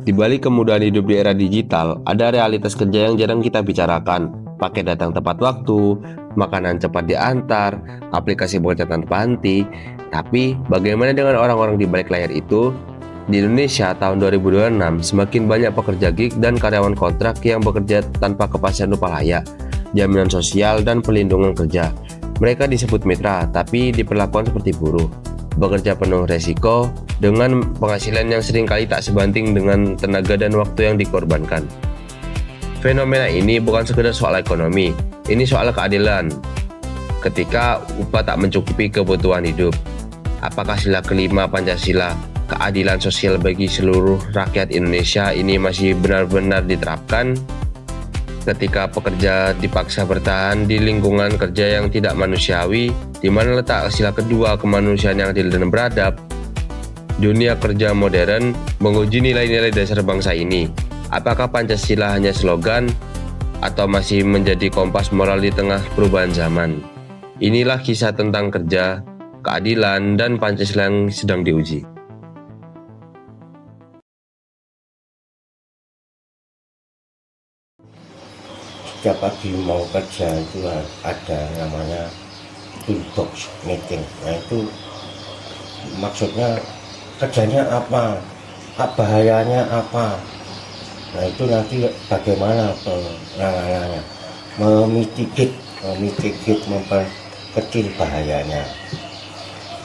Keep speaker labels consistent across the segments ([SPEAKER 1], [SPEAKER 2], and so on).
[SPEAKER 1] Di balik kemudahan hidup di era digital, ada realitas kerja yang jarang kita bicarakan. Pakai datang tepat waktu, makanan cepat diantar, aplikasi bekerja tanpa henti. Tapi, bagaimana dengan orang-orang di balik layar itu? Di Indonesia tahun 2026, semakin banyak pekerja gig dan karyawan kontrak yang bekerja tanpa kepastian upah layak, jaminan sosial, dan perlindungan kerja. Mereka disebut mitra, tapi diperlakukan seperti buruh. Bekerja penuh resiko, dengan penghasilan yang seringkali tak sebanding dengan tenaga dan waktu yang dikorbankan. Fenomena ini bukan sekedar soal ekonomi, ini soal keadilan. Ketika upah tak mencukupi kebutuhan hidup, apakah sila kelima Pancasila, keadilan sosial bagi seluruh rakyat Indonesia ini masih benar-benar diterapkan? Ketika pekerja dipaksa bertahan di lingkungan kerja yang tidak manusiawi, di mana letak sila kedua kemanusiaan yang adil dan beradab? Dunia kerja modern menguji nilai-nilai dasar bangsa ini. Apakah Pancasila hanya slogan atau masih menjadi kompas moral di tengah perubahan zaman? Inilah kisah tentang kerja, keadilan, dan Pancasila yang sedang diuji.
[SPEAKER 2] Setiap pagi mau kerja itu ada namanya toolbox meeting. Nah itu maksudnya kerjanya apa, bahayanya apa. Nah itu nanti bagaimana penanganannya, memitigate, memperkecil bahayanya.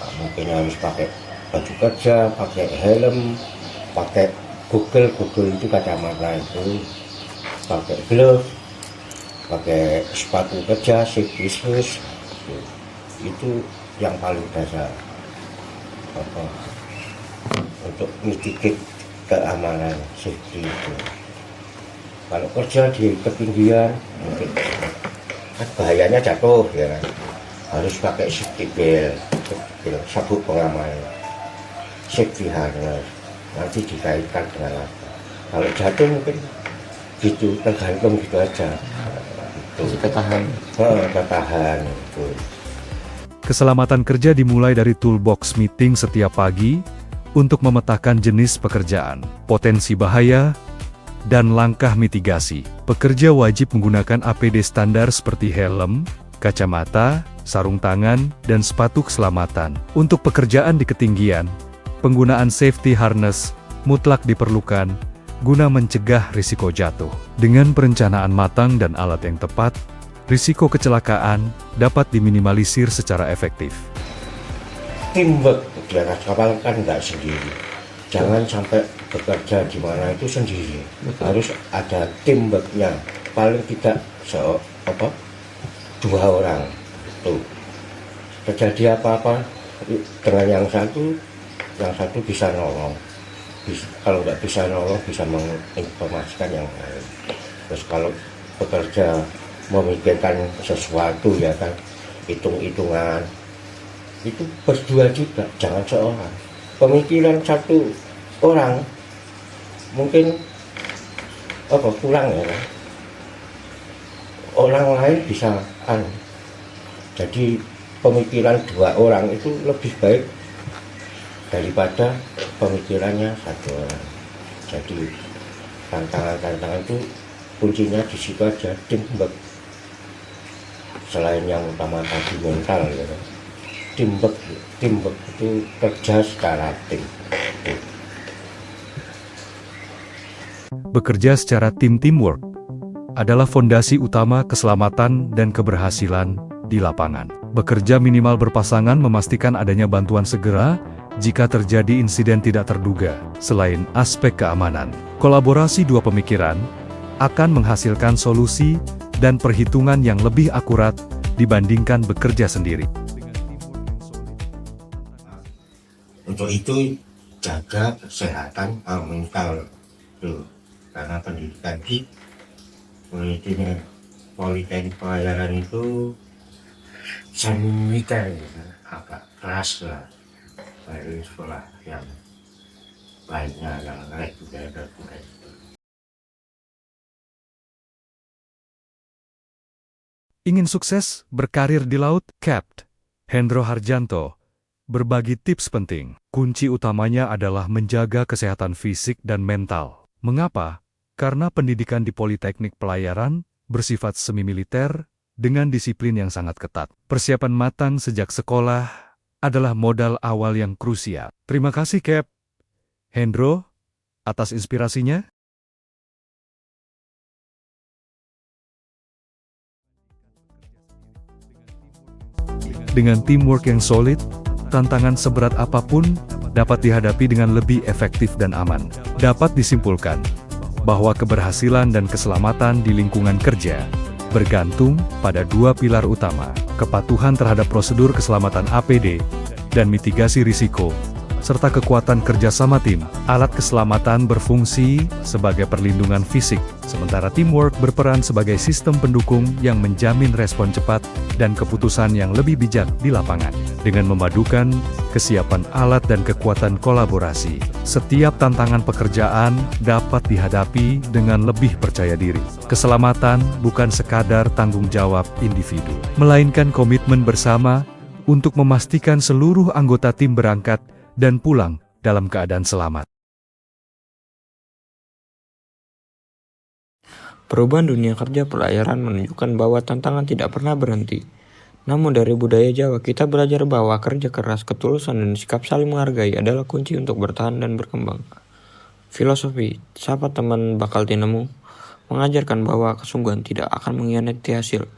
[SPEAKER 2] Nah, mungkin harus pakai baju kerja, pakai helm, pakai Google itu kacamata itu, pakai glove, pakai sepatu kerja, safety shoes, itu yang paling dasar untuk mitigate keamanan safety itu. Kalau kerja di ketinggian mungkin kan bahayanya jatuh ya kan? Harus pakai safety belt, sabuk pengaman, safety harness, nanti dikaitkan dengan apa. Kalau jatuh mungkin gitu, tergantung gitu aja. Ketahan.
[SPEAKER 3] Keselamatan kerja dimulai dari toolbox meeting setiap pagi untuk memetakan jenis pekerjaan, potensi bahaya, dan langkah mitigasi. Pekerja wajib menggunakan APD standar seperti helm, kacamata, sarung tangan, dan sepatu keselamatan. Untuk pekerjaan di ketinggian, penggunaan safety harness mutlak diperlukan guna mencegah risiko jatuh. Dengan perencanaan matang dan alat yang tepat, risiko kecelakaan dapat diminimalisir secara efektif.
[SPEAKER 2] Teamwork di atas kapal kan nggak sendiri. Jangan sampai bekerja di mana itu sendiri. Harus ada teamworknya. Paling tidak dua orang. Tuh. Terjadi apa-apa dengan yang satu bisa nolong. Kalau nggak bisa nolong, bisa menginformasikan yang lain. Terus kalau bekerja memikirkan sesuatu ya kan, hitung-hitungan, itu berdua juga, jangan seorang. Pemikiran satu orang mungkin kurang ya kan? Orang lain bisa jadi pemikiran dua orang itu lebih baik daripada pemikirannya satu orang. Jadi tantangan itu kuncinya di situ aja, teamwork. Selain yang utama tadi mental ya, teamwork itu kerja secara tim.
[SPEAKER 3] Bekerja secara teamwork adalah fondasi utama keselamatan dan keberhasilan di lapangan. Bekerja minimal berpasangan memastikan adanya bantuan segera jika terjadi insiden tidak terduga. Selain aspek keamanan, kolaborasi dua pemikiran akan menghasilkan solusi dan perhitungan yang lebih akurat dibandingkan bekerja sendiri.
[SPEAKER 2] Untuk itu jaga kesehatan mental tuh, karena pendidikan di Politeknik Pelayaran itu semi-militer agak keras lah dari sekolah yang lainnya yang reguler.
[SPEAKER 3] Ingin sukses berkarir di laut? Capt. Hendro Harjanto berbagi tips penting. Kunci utamanya adalah menjaga kesehatan fisik dan mental. Mengapa? Karena pendidikan di Politeknik Pelayaran bersifat semi-militer dengan disiplin yang sangat ketat. Persiapan matang sejak sekolah adalah modal awal yang krusial. Terima kasih, Cap Hendro, atas inspirasinya. Dengan teamwork yang solid, tantangan seberat apapun dapat dihadapi dengan lebih efektif dan aman. Dapat disimpulkan bahwa keberhasilan dan keselamatan di lingkungan kerja bergantung pada dua pilar utama, kepatuhan terhadap prosedur keselamatan APD dan mitigasi risiko, serta kekuatan kerjasama tim. Alat keselamatan berfungsi sebagai perlindungan fisik, sementara teamwork berperan sebagai sistem pendukung yang menjamin respon cepat dan keputusan yang lebih bijak di lapangan. Dengan memadukan kesiapan alat dan kekuatan kolaborasi, setiap tantangan pekerjaan dapat dihadapi dengan lebih percaya diri. Keselamatan bukan sekadar tanggung jawab individu, melainkan komitmen bersama untuk memastikan seluruh anggota tim berangkat dan pulang dalam keadaan selamat.
[SPEAKER 4] Perubahan dunia kerja pelayaran menunjukkan bahwa tantangan tidak pernah berhenti. Namun dari budaya Jawa, kita belajar bahwa kerja keras, ketulusan, dan sikap saling menghargai adalah kunci untuk bertahan dan berkembang. Filosofi, sapa teman bakal tinemu, mengajarkan bahwa kesungguhan tidak akan mengkhianati hasil.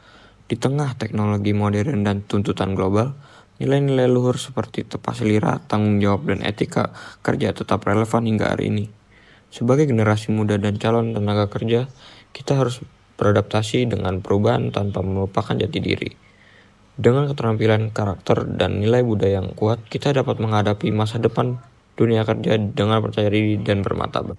[SPEAKER 4] Di tengah teknologi modern dan tuntutan global, nilai-nilai luhur seperti tepat selera, tanggung jawab, dan etika kerja tetap relevan hingga hari ini. Sebagai generasi muda dan calon tenaga kerja, kita harus beradaptasi dengan perubahan tanpa melupakan jati diri. Dengan keterampilan karakter dan nilai budaya yang kuat, kita dapat menghadapi masa depan dunia kerja dengan percaya diri dan bermartabat.